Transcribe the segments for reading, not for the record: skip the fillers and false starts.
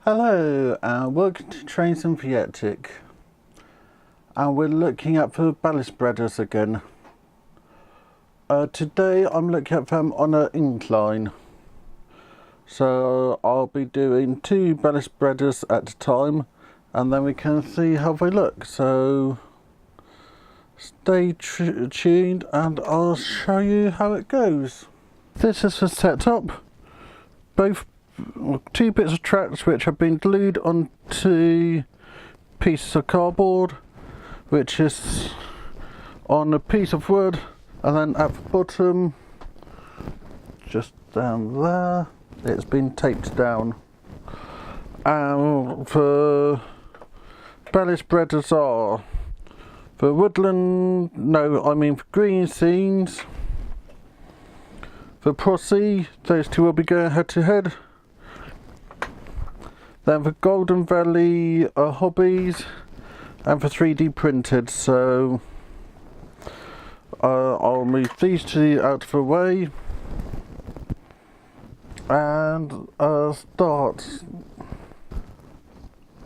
Hello and welcome to Trains and Viatic, and we're looking at the ballast spreaders again. Today I'm looking at them on an incline, so I'll be doing 2 ballast spreaders at a time and then we can see how they look, so stay tuned and I'll show you how it goes. This is the setup. Both 2 bits of tracks which have been glued onto pieces of cardboard, which is on a piece of wood, and then at the bottom, just down there, it's been taped down. And the ballast spreaders are for woodland, for green scenes. For Prossy, those 2 will be going head to head. Then for Golden Valley hobbies, and for 3D printed, so I'll move these 2 out of the way and start.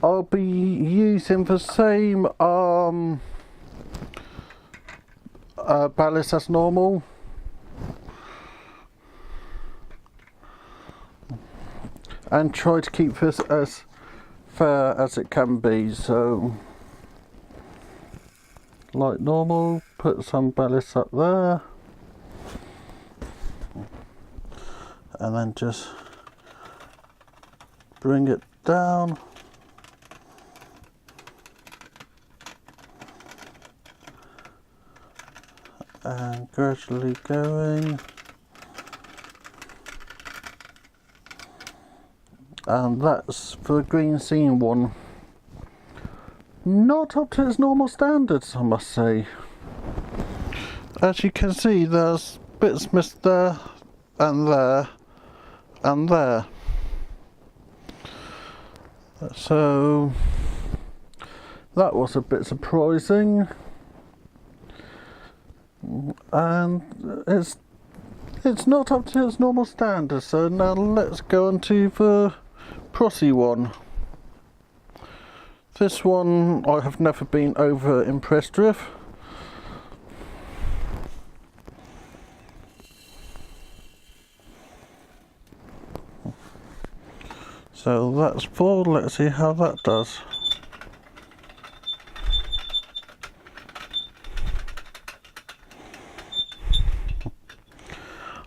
I'll be using the same ballast as normal. And try to keep this as fair as it can be, so like normal, put some ballast up there and then just bring it down and gradually going. And that's for the green scene one. Not up to its normal standards, I must say. As you can see, there's bits missed there and there and there. So that was a bit surprising. And it's not up to its normal standards. So now let's go on to the Prossy one. This one I have never been over impressed with. So that's 4, let's see how that does.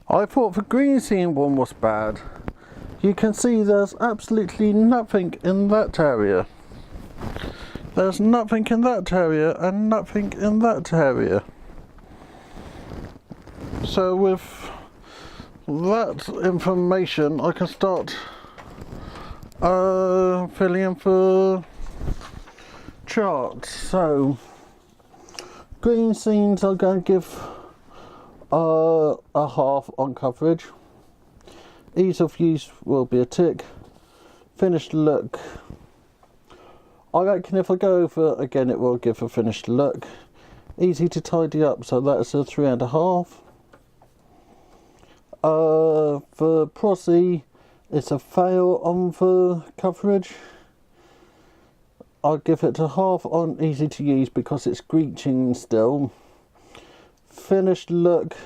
I thought the green scene one was bad. You can see there's absolutely nothing in that area. There's nothing in that area and nothing in that area. So with that information I can start filling in for charts. So green scenes are going to give a half on coverage. Ease of use will be a tick. Finished look, I reckon if I go over again it will give a finished look. Easy to tidy up, so that's a 3.5. For Prossy, it's a fail on the coverage. I'll give it a half on easy to use because it's screeching still. Finished look,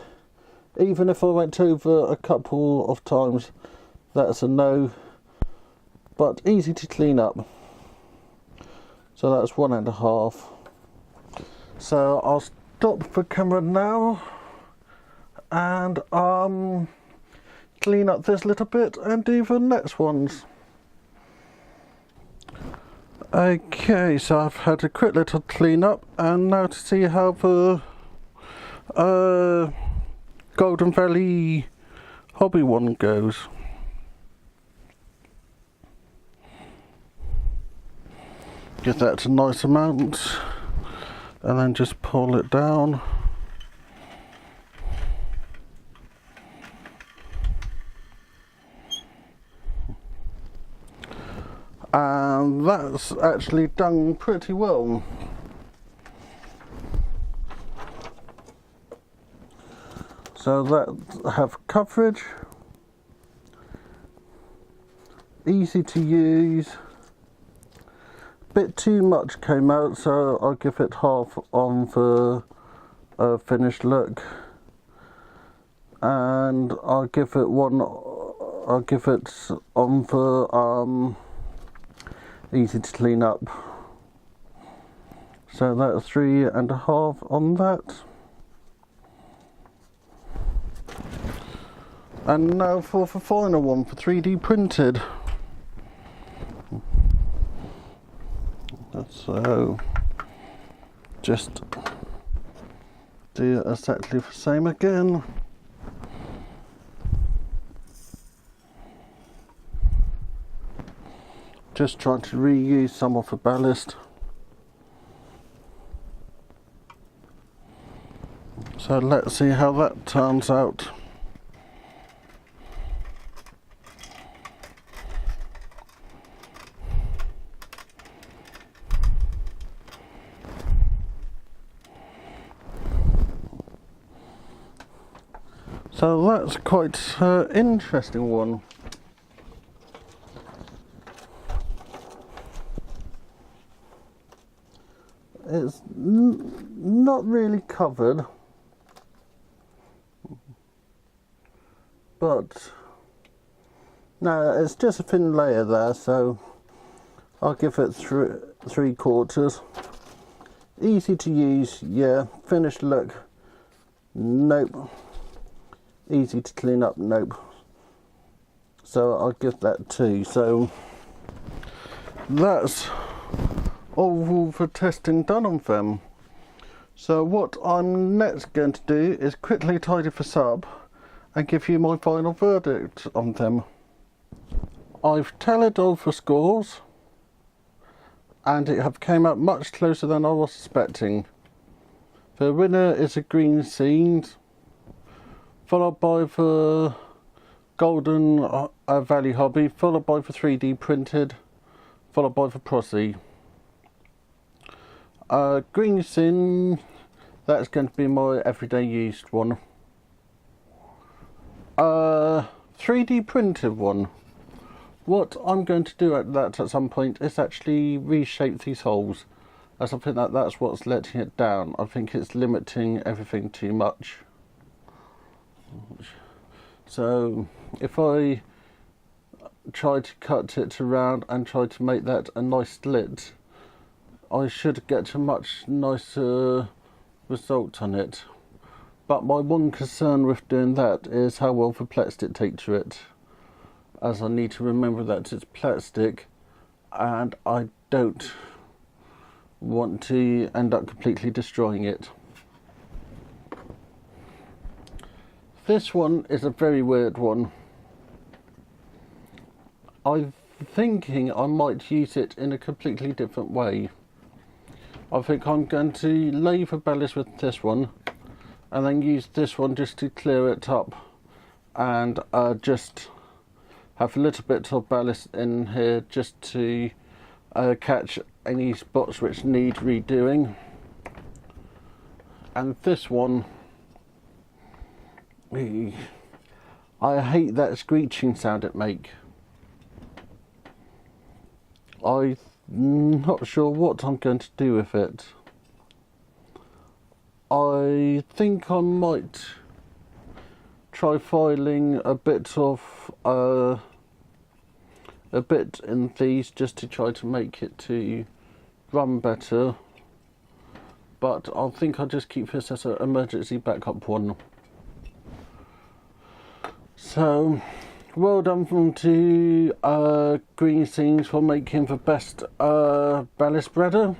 even if I went over a couple of times, that's a no, but easy to clean up, so that's 1.5. So I'll stop the camera now and clean up this little bit and do the next ones. Okay, so I've had a quick little clean up, and now to see how the Golden Valley hobby one goes. Get that to a nice amount and then just pull it down. And that's actually done pretty well. So that have coverage, easy to use. Bit too much came out, so I'll give it half on for a finished look, and I'll give it on for easy to clean up. So that's 3.5 on that. And now for the final one, for 3D printed. So just do exactly the same again. Just trying to reuse some of the ballast. So let's see how that turns out. So that's quite an interesting one. It's not really covered, but no, it's just a thin layer there, so I'll give it 3/4. Easy to use, yeah. Finished look, nope. Easy to clean up, nope. So I'll give that 2. So that's all for testing done on them. So what I'm next going to do is quickly tidy this up and give you my final verdict on them. I've tallied all the scores, and it have came out much closer than I was expecting. The winner is a green scene, followed by the Golden Valley Hobby, followed by the 3D printed, followed by the Prosy. Green Sin, that's going to be my everyday used one. 3D printed one, what I'm going to do at some point is actually reshape these holes, as I think that's what's letting it down. I think it's limiting everything too much. So if I try to cut it around and try to make that a nice slit, I should get a much nicer result on it. But my one concern with doing that is how well the plastic takes to it, as I need to remember that it's plastic and I don't want to end up completely destroying it. This one is a very weird one. I'm thinking I might use it in a completely different way. I think I'm going to lay the ballast with this one and then use this one just to clear it up, and just have a little bit of ballast in here just to catch any spots which need redoing. And this one, I hate that screeching sound it makes. I'm not sure what I'm going to do with it. I think I might try filing a bit in these just to try to make it to run better, but I think I'll just keep this as an emergency backup one. So well done to Green Scenes for making the best ballast spreader,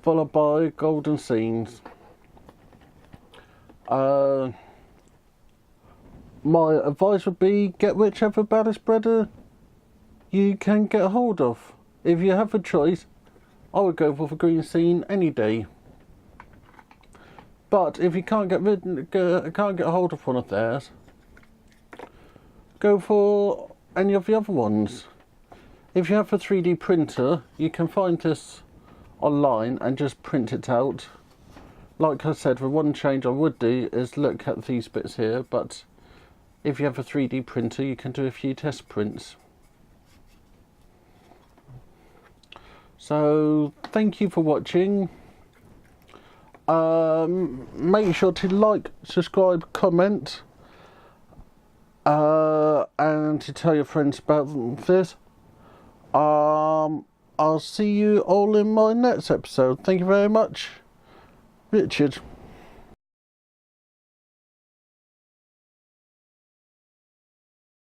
followed by Golden Scenes. My advice would be get whichever ballast spreader you can get a hold of. If you have a choice, I would go for the Green Scene any day. But if you can't get a hold of one of theirs, go for any of the other ones. If you have a 3D printer, you can find this online and just print it out. Like I said, the one change I would do is look at these bits here, but if you have a 3D printer, you can do a few test prints. So thank you for watching. Make sure to like, subscribe, comment, and to tell your friends about this. I'll see you all in my next episode. Thank you very much. Richard.